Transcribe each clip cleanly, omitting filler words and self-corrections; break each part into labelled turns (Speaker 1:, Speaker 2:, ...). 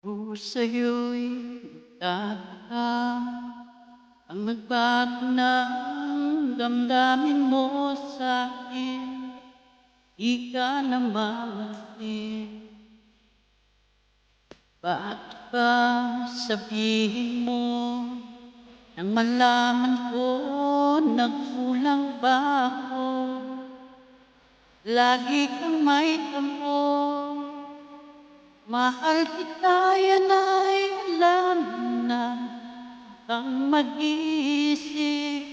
Speaker 1: Sa'yo'y tatanang ang nagbago ng damdamin mo sa'kin. Di ka na mamahalin. Bakit ba sabihin mo nang malaman ko nagkulang ba ako? Lagi kang may tampo. Mahal kita, yan ay alam na. Kang mag-iisip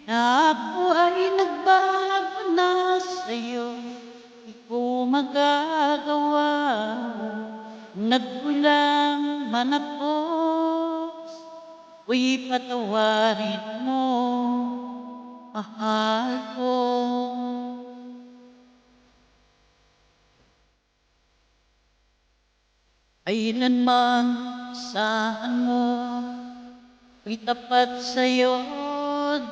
Speaker 1: na ako ay nagbago na sa'yo. Di ko magagawa. Nagkulang man ako, ako'y patawarin mo, mahal ko. Kailanman saan mo ako'y tapat sa'yo,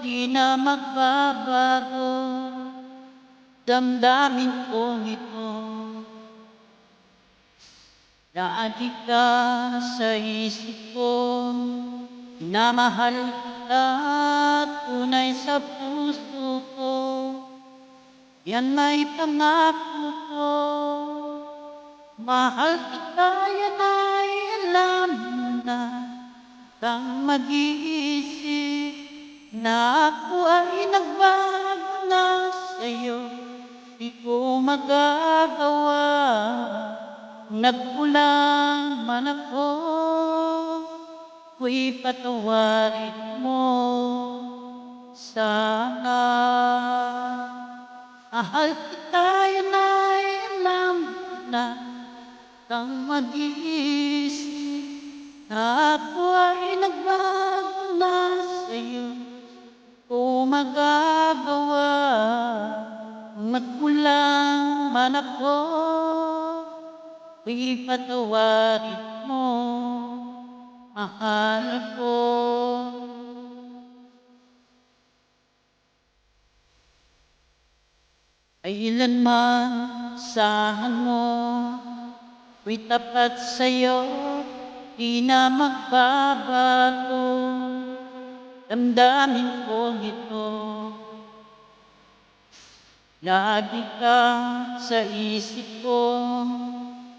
Speaker 1: di na magbabago. Damdamin kong ito, lagi ka sa isip ko. Minamahal kita, tunay sa puso ko. Yan ay pangako ko. Mahal kita, yan ay alam na. Kang mag-iisip na ako ay nagbago na sa'yo. Di ko magagawa. Nagkulang man ako, ako'y patawarin mo sana. Mahal kita, yan ay alam na. Kang mag-iisip na ako ay nagbago na sa'yo. Kung magagawa, magkulang man ako, ako'y patawarin mo, mahal ko. Kailanman saan mo ako'y tapat sa'yo, di na magbabago. Damdamin ko ito, lagi ka sa isip ko.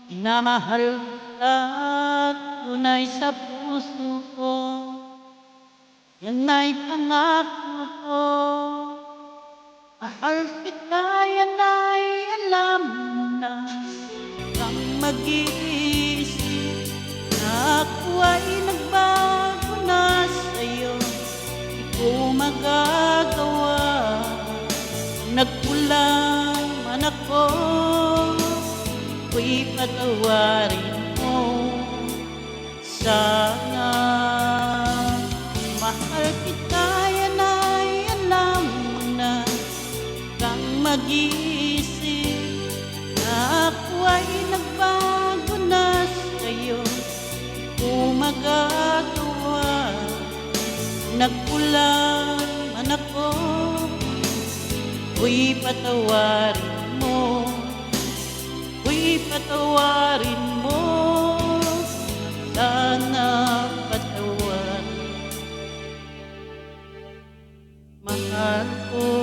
Speaker 1: Minamahal kita, tunay sa puso ko. Yan ay pangako ko. Mahal kita, yan ay alam na. Kang mag-iisip na ako ay nagbago na sa'yo. Di ko magagawa. Nagkulang man ako, ako'y patawarin mo sana. Mahal kita, yan ay alam na. Kang mag-iisip na ako ay nagbago na sa'yo. Di ko magagawa. Nagkulang man ako, ako'y patawarin mo, ako'y patawarin mo, sana patawarin, mahal ko.